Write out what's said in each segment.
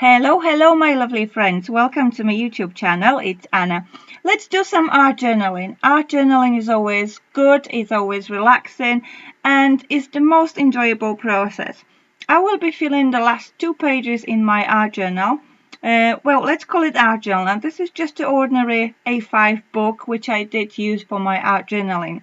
Hello, my lovely friends. Welcome to my YouTube channel. It's Anna. Let's do some art journaling. Art journaling is always good, it's always relaxing, and it's the most enjoyable process. I will be filling the last 2 pages in my art journal. Let's call it art journal. This is just an ordinary A5 book, which I did use for my art journaling.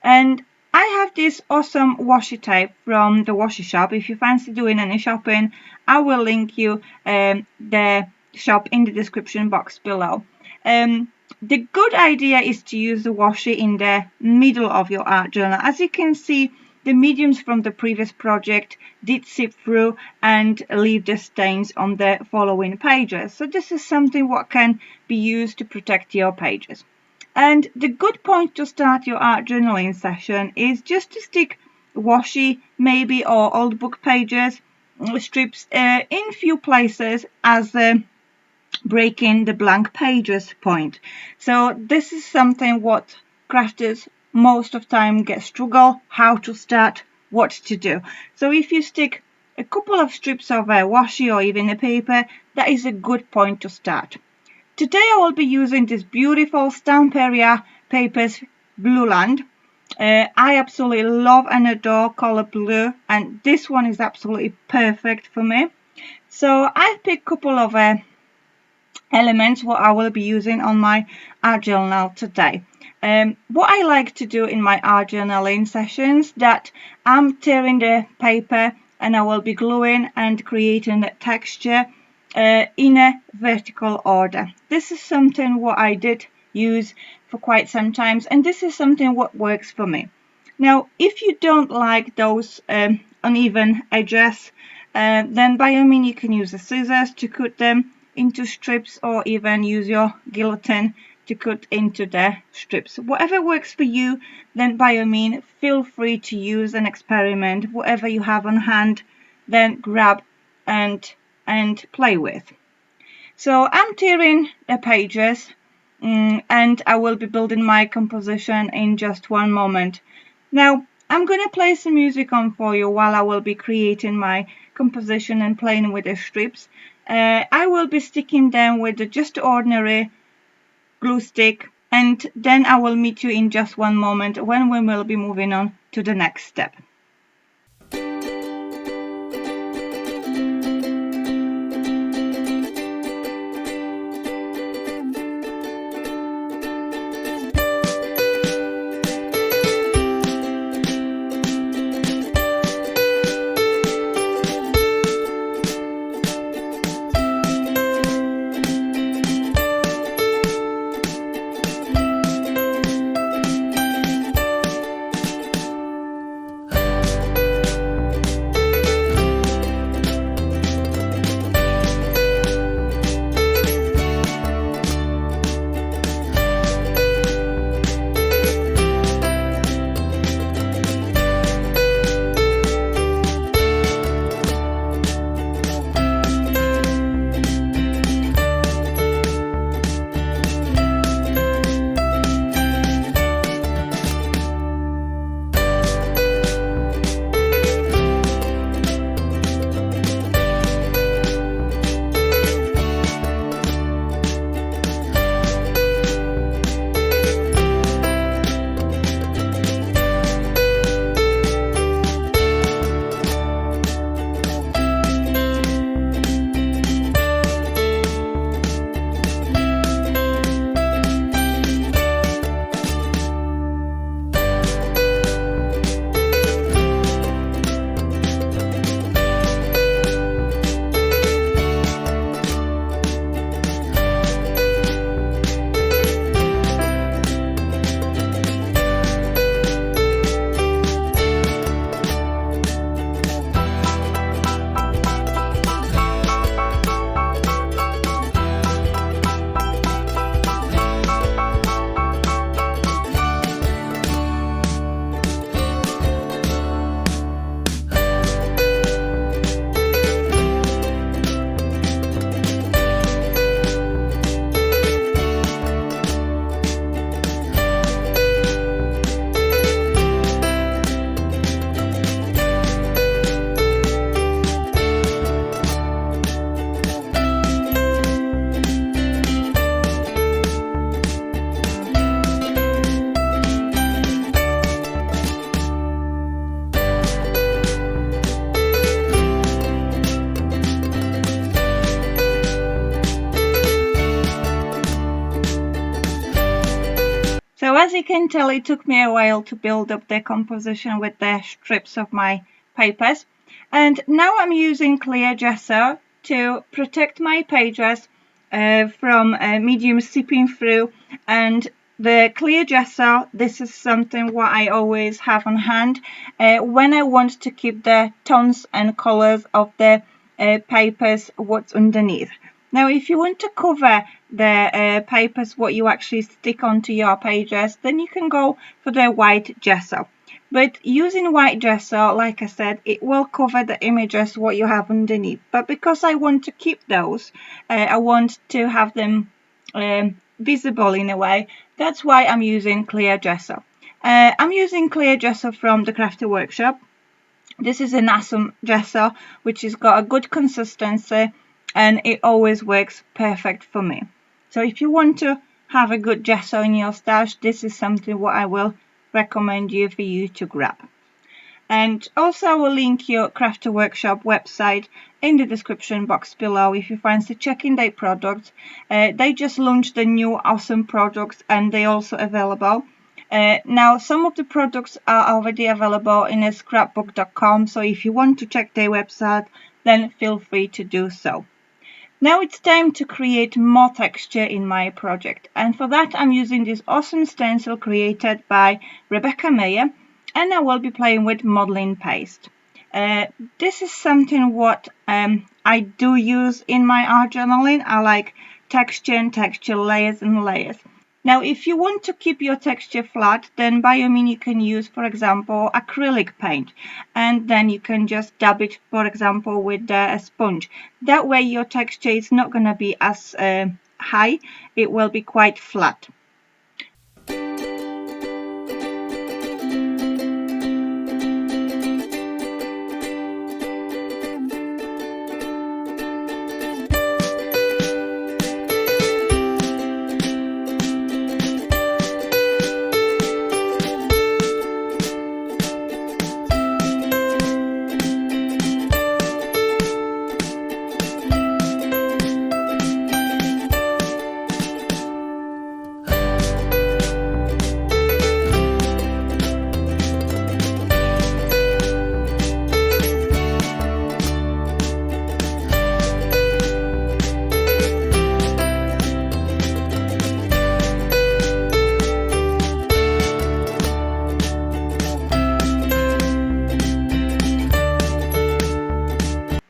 And I have this awesome washi tape from the washi shop. If you fancy doing any shopping, I will link you the shop in the description box below. The good idea is to use the washi in the middle of your art journal. As you can see, the mediums from the previous project did seep through and leave the stains on the following pages. So this is something what can be used to protect your pages. And the good point to start your art journaling session is just to stick washi, maybe, or old book pages, strips in few places as breaking the blank pages point. So this is something what crafters most of time get struggle how to start, what to do. So if you stick a couple of strips of washi or even a paper, that is a good point to start. Today I will be using this beautiful Stamperia Papers Blue Land. I absolutely love and adore color blue, and this one is absolutely perfect for me. So I've picked a couple of elements what I will be using on my art journal today. What I like to do in my art journaling sessions that I'm tearing the paper and I will be gluing and creating the texture in a vertical order. This is something what I did use for quite some times, and this is something what works for me. Now, if you don't like those uneven edges, then by all means you can use the scissors to cut them into strips, or even use your guillotine to cut into the strips. Whatever works for you, then by all means feel free to use and experiment. Whatever you have on hand, then grab and play with. So I'm tearing the pages and I will be building my composition in just one moment. Now I'm going to play some music on for you while I will be creating my composition and playing with the strips. I will be sticking them with just ordinary glue stick, and then I will meet you in just one moment when we will be moving on to the next step. as you can tell, it took me a while to build up the composition with the strips of my papers. And now I'm using clear gesso to protect my pages from medium seeping through. And the clear gesso, this is something what I always have on hand when I want to keep the tones and colors of the papers what's underneath. Now, if you want to cover the papers what you actually stick onto your pages, then you can go for the white gesso. But using white gesso, like I said, it will cover the images what you have underneath. But because I want to keep those, I want to have them visible in a way. That's why I'm using clear gesso. I'm using clear gesso from the Crafty Workshop. This is an awesome gesso, which has got a good consistency, and it always works perfect for me. So if you want to have a good gesso in your stash, this is something what I will recommend for you to grab. And also I will link your Crafty Workshop website in the description box below if you fancy checking their products. They just launched the new awesome products, and they're also available. Now, some of the products are already available in scrapbook.com, so if you want to check their website, then feel free to do so. Now it's time to create more texture in my project, and for that I'm using this awesome stencil created by Rebecca Mayer, and I will be playing with modeling paste. This is something what I do use in my art journaling. I like texture and texture layers and layers. Now, if you want to keep your texture flat, then by all means you can use, for example, acrylic paint, and then you can just dab it, for example, with a sponge. That way your texture is not going to be as high, it will be quite flat.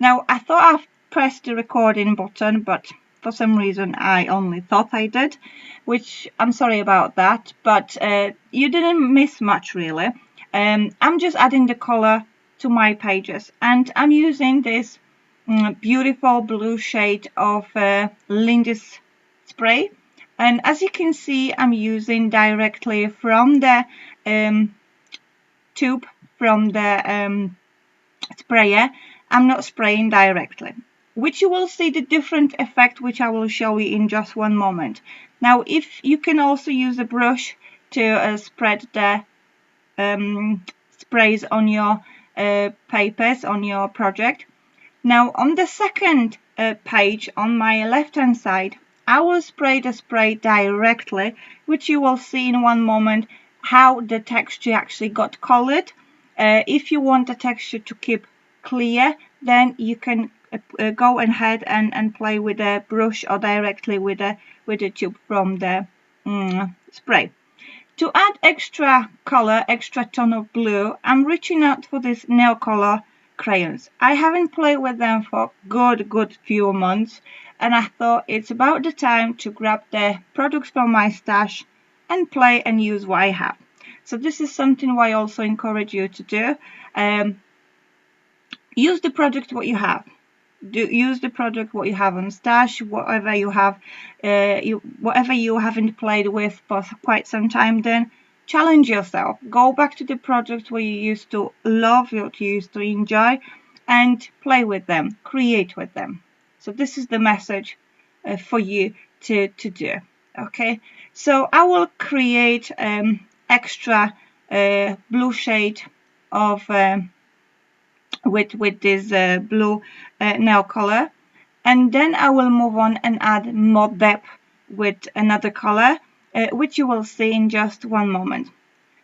Now, I thought I've pressed the recording button, but for some reason I only thought I did, which I'm sorry about that, but you didn't miss much really. I'm just adding the color to my pages, and I'm using this beautiful blue shade of Lindy's spray. And as you can see, I'm using directly from the tube, from the sprayer. I'm not spraying directly, which you will see the different effect, which I will show you in just one moment. Now, if you can also use a brush to spread the sprays on your papers, on your project. Now, on the second page, on my left hand side, I will spray the spray directly, which you will see in one moment how the texture actually got colored. If you want the texture to keep clear, then you can go ahead and play with a brush or directly with a tube from the spray. To add extra color, extra tone of blue, I'm reaching out for these nail color crayons. I haven't played with them for good few months, and I thought it's about the time to grab the products from my stash and play and use what I have. So this is something I also encourage you to do. Use the product what you have. Use the product what you have on stash, whatever you have, whatever you haven't played with for quite some time. Then challenge yourself. Go back to the product where you used to love, what you used to enjoy, and play with them, create with them. So this is the message for you to do. Okay, so I will create extra blue shade of with this blue nail color, and then I will move on and add more depth with another color. which you will see in just one moment.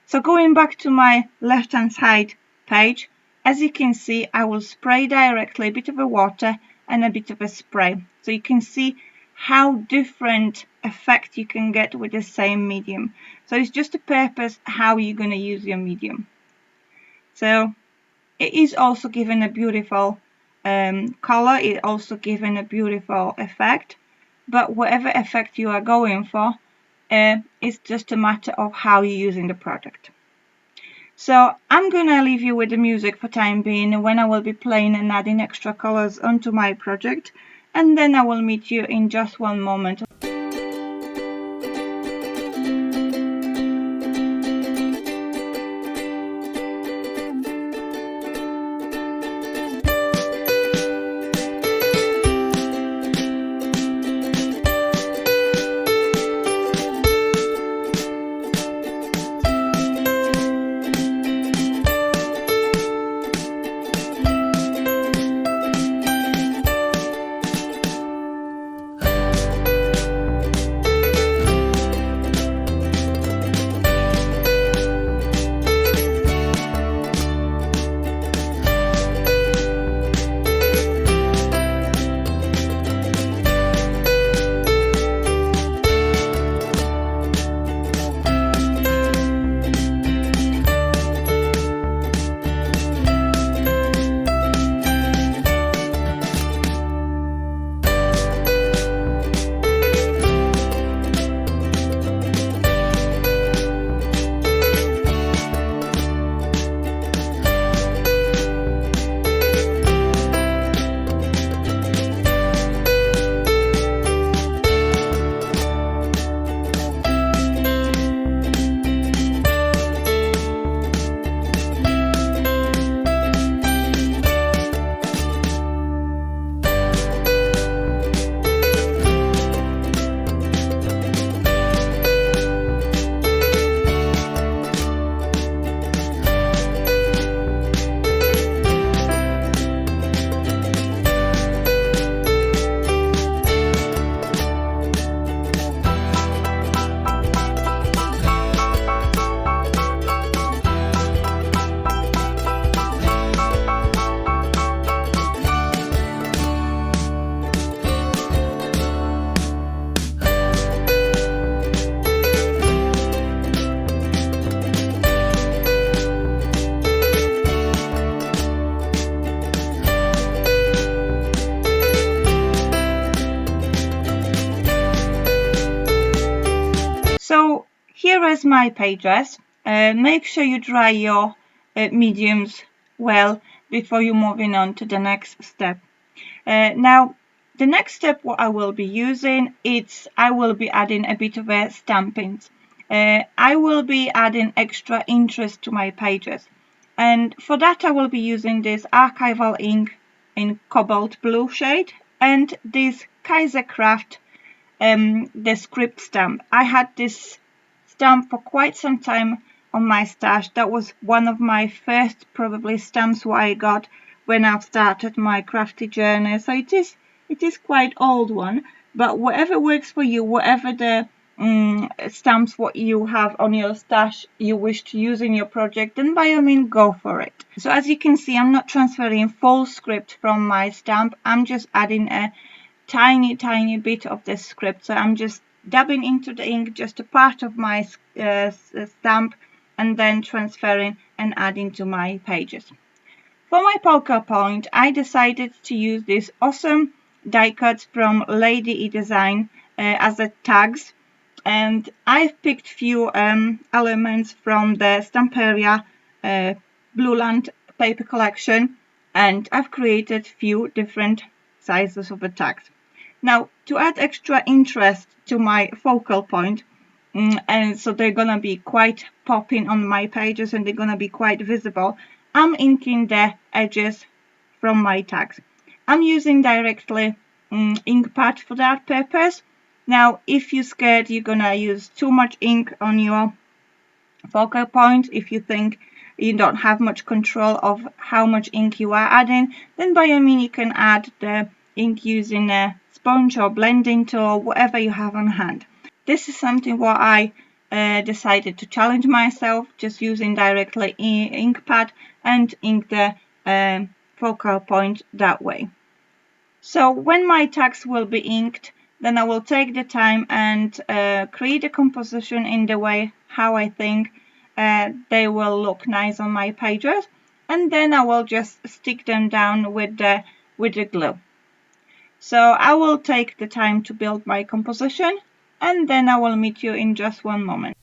So going back to my left hand side page, as you can see, I will spray directly a bit of a water and a bit of a spray. So you can see how different effect you can get with the same medium. So it's just a purpose how you're going to use your medium. So it is also given a beautiful color. It also given a beautiful effect. But whatever effect you are going for, it's just a matter of how you're using the product. So I'm gonna leave you with the music for time being, when I will be playing and adding extra colors onto my project, and then I will meet you in just one moment. So here is my pages. Make sure you dry your mediums well before you're moving on to the next step. Now, the next step what I will be using, I will be adding a bit of a stamping. I will be adding extra interest to my pages. And for that I will be using this Archival ink in Cobalt blue shade and this Kaiser Kraft the script stamp. I had this stamp for quite some time on my stash. That was one of my first probably stamps what I got when I started my crafty journey. So it is quite old one, but whatever works for you, whatever the stamps what you have on your stash you wish to use in your project, then by all means go for it. So as you can see, I'm not transferring full script from my stamp. I'm just adding a tiny bit of the script. So I'm just dabbing into the ink just a part of my stamp and then transferring and adding to my pages. For my poker point, I decided to use this awesome die cuts from Lady E Design as the tags, and I've picked few elements from the Stamperia Blue Land paper collection, and I've created few different sizes of the tags. Now, to add extra interest to my focal point, and so they're gonna be quite popping on my pages and they're gonna be quite visible, I'm inking the edges from my tags. I'm using directly ink pad for that purpose. Now, if you're scared you're gonna use too much ink on your focal point, if you think you don't have much control of how much ink you are adding, then by all means you can add the ink using a sponge or blending tool, whatever you have on hand. this is something what I decided to challenge myself, just using directly ink pad and ink the focal point that way. So when my tags will be inked, then I will take the time and create a composition in the way how I think they will look nice on my pages, and then I will just stick them down with the glue. So I will take the time to build my composition, and then I will meet you in just one moment.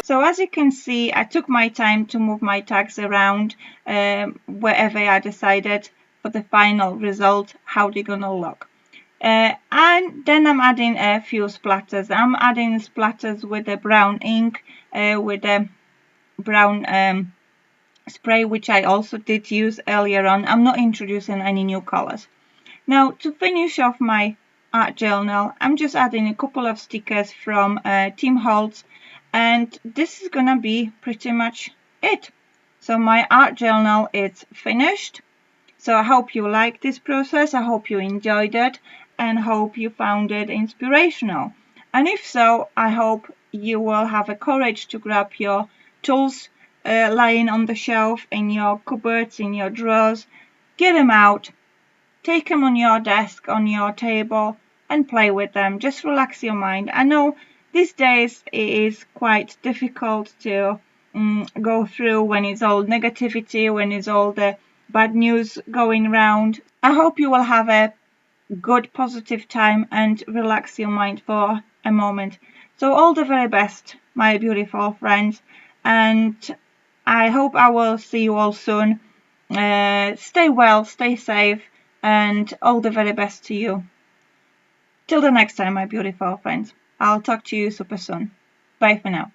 So as you can see, I took my time to move my tags around wherever I decided for the final result, how they're gonna look. And then I'm adding a few splatters. I'm adding splatters with the brown ink, with the brown spray, which I also did use earlier on. I'm not introducing any new colors. Now to finish off my art journal, I'm just adding a couple of stickers from Team Holtz, and this is gonna be pretty much it. So my art journal is finished. So I hope you liked this process, I hope you enjoyed it, and hope you found it inspirational. And if so, I hope you will have a courage to grab your tools lying on the shelf, in your cupboards, in your drawers, get them out, take them on your desk, on your table, and play with them. Just relax your mind. I know these days it is quite difficult to go through when it's all negativity, when it's all the bad news going around. I hope you will have a good positive time and relax your mind for a moment. So all the very best, my beautiful friends, and I hope I will see you all soon. Stay well, stay safe, and all the very best to you. Till the next time, my beautiful friends. I'll talk to you super soon. Bye for now.